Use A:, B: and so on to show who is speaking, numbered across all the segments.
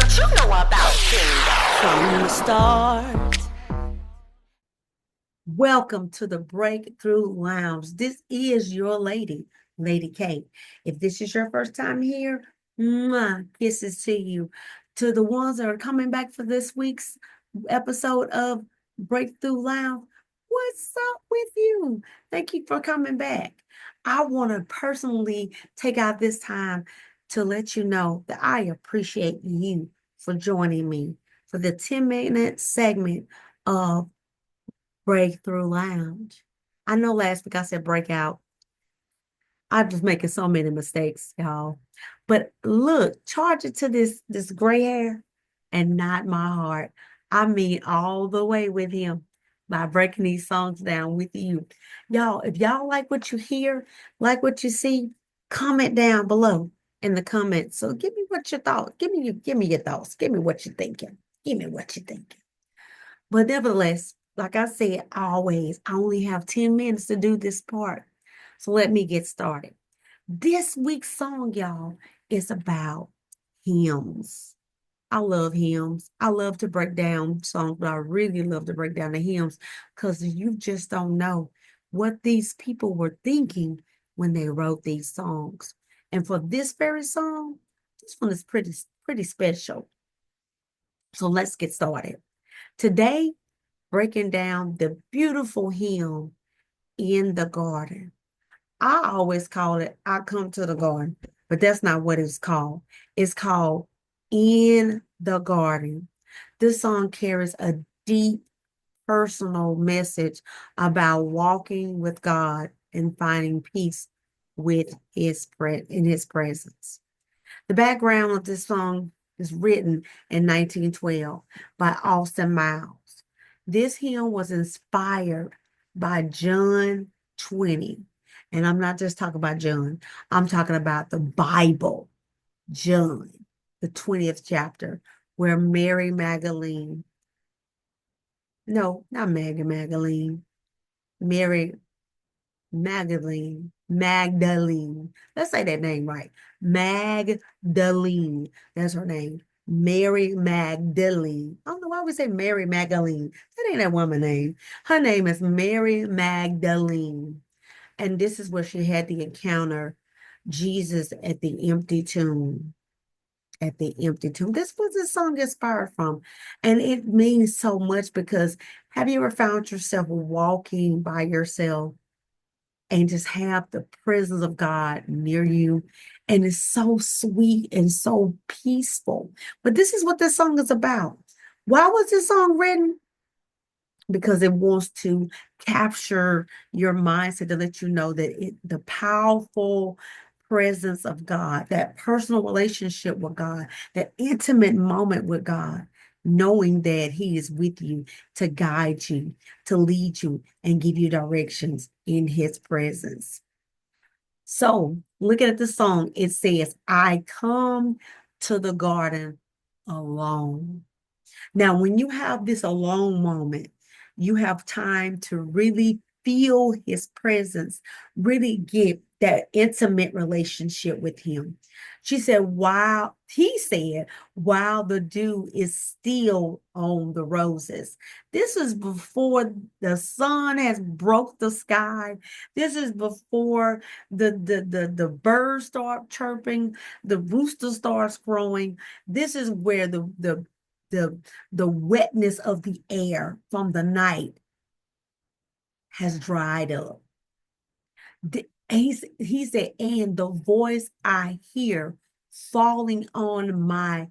A: what you know about kingdom. From the start.
B: Welcome to the Breakthrough Lounge. This is your lady, Lady K. If this is your first time here, kisses to you. To the ones that are coming back for this week's episode of Breakthrough Lounge, what's up with you? Thank you for coming back. I want to personally take out this time to let you know that I appreciate you for joining me for the 10-minute segment of Breakthrough Lounge. I know last week I said breakout. I'm just making so many mistakes, y'all. But look, charge it to this gray hair and not my heart. I mean all the way with him by breaking these songs down with you. Y'all, if y'all like what you hear, like what you see, comment down below in the comments. So give me what your thoughts. Give me your thoughts. Give me what you're thinking. Give me what you're thinking. But nevertheless, like I said, always, I only have 10 minutes to do this part. So let me get started. This week's song, y'all, is about hymns. I love hymns. I love to break down songs, but I really love to break down the hymns because you just don't know what these people were thinking when they wrote these songs. And for this very song, this one is pretty special. So let's get started. Today, breaking down the beautiful hymn in the garden. I always call it I Come to the Garden, but that's not what it's called. It's called In the Garden. This song carries a deep personal message about walking with God and finding peace with in his presence. The background of this song is written in 1912 by Austin Miles. This hymn was inspired by John 20. And I'm not just talking about John, I'm talking about the Bible, John, the 20th chapter, where Mary Magdalene, no, not Mary Magdalene, Mary Magdalene. Let's say that name right. Magdalene. That's her name. Mary Magdalene. I don't know why we say Mary Magdalene. That ain't that woman name. Her name is Mary Magdalene. And this is where she had the encounter Jesus at the empty tomb. At the empty tomb. This was a song inspired from. And it means so much because have you ever found yourself walking by yourself and just have the presence of God near you? And it's so sweet and so peaceful. But this is what this song is about. Why was this song written? Because it wants to capture your mindset to let you know that the powerful presence of God, that personal relationship with God, that intimate moment with God, knowing that He is with you to guide you, to lead you, and give you directions in His presence. So, looking at the song, it says, I come to the garden alone. Now, when you have this alone moment, you have time to really feel his presence, really get that intimate relationship with him. He said, while the dew is still on the roses. This is before the sun has broke the sky. This is before the birds start chirping, the rooster starts crowing. This is where the the wetness of the air from the night has dried up. He said, and the voice I hear falling on my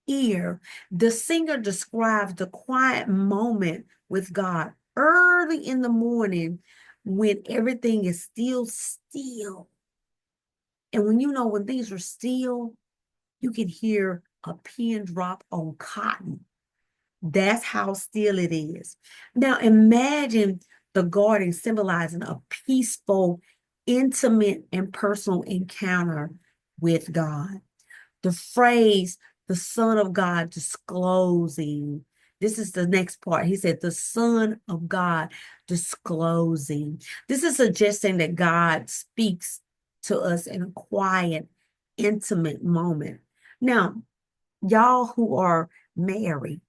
B: ear. The singer describes the quiet moment with God early in the morning when everything is still. And when things are still, you can hear a pin drop on cotton. That's how still it is. Now imagine the garden symbolizing a peaceful, intimate, and personal encounter with God. The phrase, the Son of God disclosing. This is the next part. He said, the Son of God disclosing. This is suggesting that God speaks to us in a quiet, intimate moment. Now, Y'all who are married,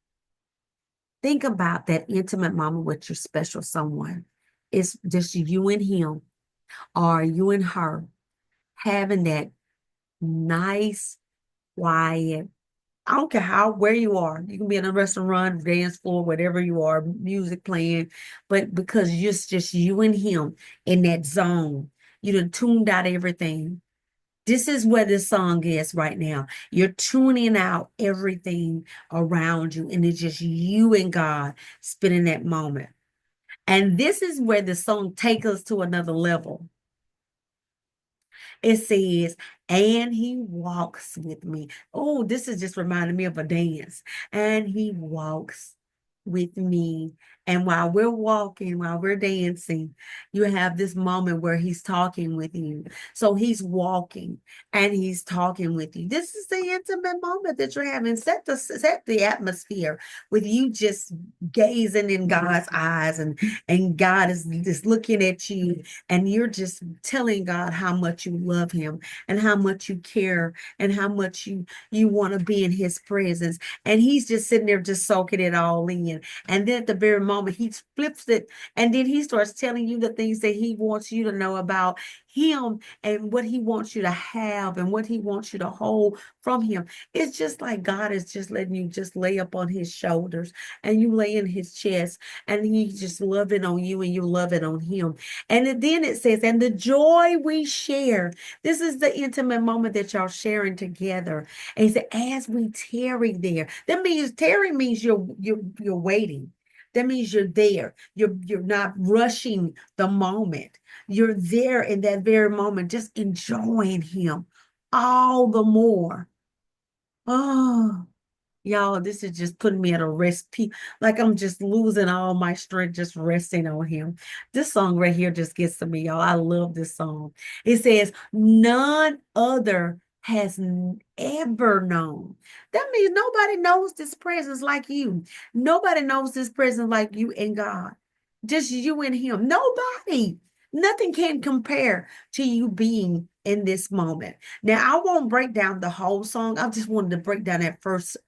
B: think about that intimate moment with your special someone. It's just you and him, or you and her, having that nice, quiet. I don't care where you are. You can be in a restaurant, dance floor, whatever you are, music playing, but because it's just you and him in that zone, you done tuned out everything. This is where this song is right now. You're tuning out everything around you, and it's just you and God spending that moment. And this is where the song takes us to another level. It says, and he walks with me. Oh, this is just reminding me of a dance. And he walks with me. And while we're walking, while we're dancing, you have this moment where he's talking with you. So he's walking and he's talking with you. This is the intimate moment that you're having. Set the atmosphere with you just gazing in God's eyes, and God is just looking at you, and you're just telling God how much you love him and how much you care and how much you want to be in his presence. And he's just sitting there just soaking it all in. And then at the very moment, he flips it, and then he starts telling you the things that he wants you to know about him and what he wants you to have and what he wants you to hold from him. It's just like God is just letting you just lay up on his shoulders, and you lay in his chest, and he just love it on you and you love it on him. And then it says, and the joy we share. This is the intimate moment that y'all sharing together. And he said, as we tarry there. That means tarry means you're waiting. That means you're there. You're not rushing the moment. You're there in that very moment, just enjoying him all the more. Oh, y'all, this is just putting me at a rest. Like I'm just losing all my strength, just resting on him. This song right here just gets to me, y'all. I love this song. It says, none other has ever known. That means nobody knows this presence like you. Nobody knows this presence like you and God. Just you and him. Nobody. Nothing can compare to you being in this moment. Now, I won't break down the whole song. I just wanted to break down that first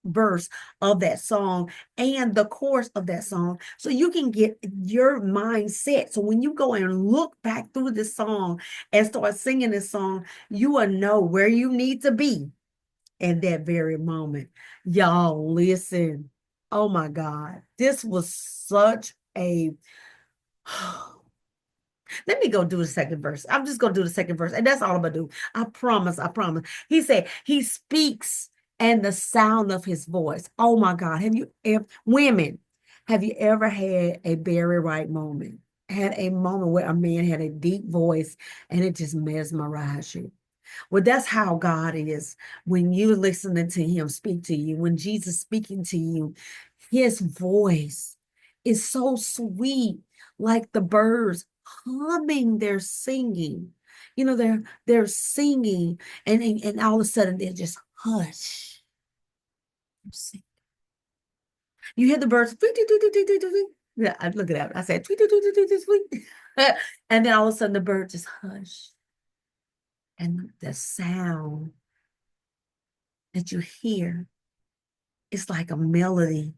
B: verse of that song and the chorus of that song so you can get your mindset. So when you go and look back through this song and start singing this song, you will know where you need to be in that very moment. Y'all, listen. Oh my God. This was such a let me go do the second verse. I'm just going to do the second verse, and that's all I'm going to do. I promise. I promise. He said, he speaks and the sound of his voice. Oh my God. Women, have you ever had a very right moment? Had a moment where a man had a deep voice and it just mesmerized you? Well, that's how God is when you're listening to him speak to you, when Jesus speaking to you, his voice is so sweet, like the birds humming, they're singing. They're singing, and all of a sudden they're just hush. You hear the birds, tweet, tweet, tweet, tweet, tweet, tweet. Yeah, I look it up. I said tweet, tweet, tweet, tweet, tweet, tweet. And then all of a sudden the bird just hush. And the sound that you hear, it's like a melody.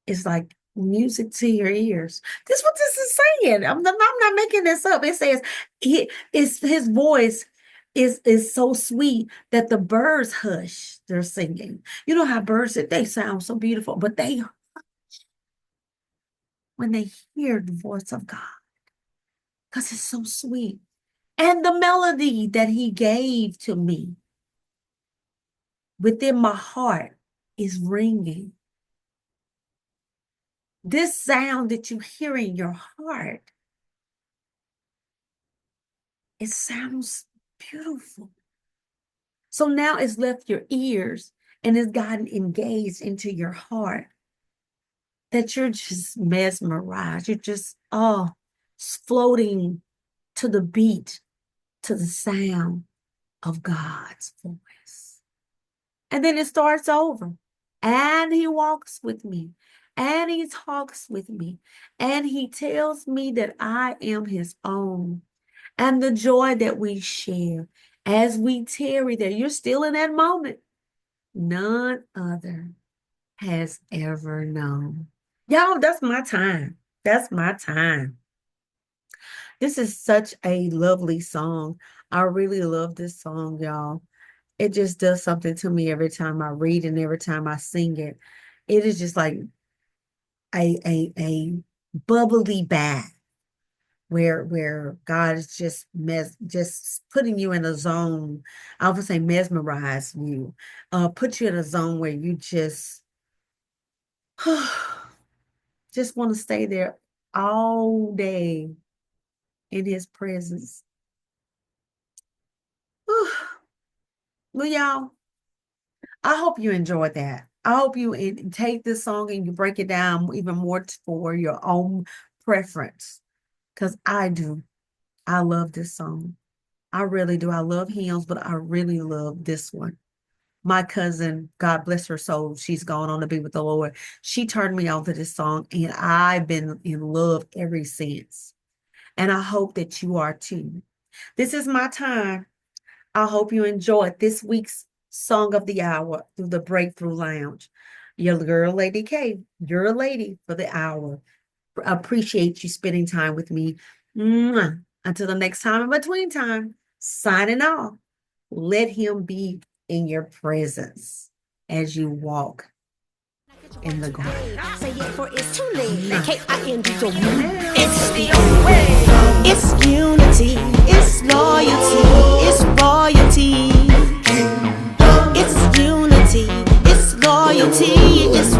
B: It's like music to your ears. This is what this is saying. I'm not making this up. It says his voice is so sweet that the birds hush. They're singing. You know how birds, they sound so beautiful, but they, when they hear the voice of God, because it's so sweet. And the melody that he gave to me within my heart is ringing. This sound that you hear in your heart, it sounds beautiful. So now it's left your ears and it's gotten engaged into your heart that you're just mesmerized. You're just, floating to the beat, to the sound of God's voice. And then it starts over. And he walks with me, and he talks with me, and he tells me that I am his own. And the joy that we share as we tarry there, you're still in that moment. none other has ever known. Y'all, that's my time. That's my time. This is such a lovely song. I really love this song, y'all. It just does something to me every time I read and every time I sing it. It is just like a bubbly bath where God is just putting you in a zone. I would say mesmerize you, put you in a zone where you just want to stay there all day in His presence. Well, y'all, I hope you enjoyed that. I hope you take this song and you break it down even more for your own preference, because I do. I love this song. I really do. I love hymns, but I really love this one. My cousin, God bless her soul, she's gone on to be with the Lord. She turned me on to this song, and I've been in love ever since. And I hope that you are too. This is my time. I hope you enjoyed this week's Song of the Hour through the Breakthrough Lounge. Your girl, Lady K, your lady for the hour. Appreciate you spending time with me. Mwah. Until the next time in between time, signing off. Let Him be in your presence as you walk in the garden.
A: Say it for it's too late. K-I-N-D,
B: It's
A: the only way. It's unity, it's loyalty, it's royalty. It's unity, it's loyalty, it's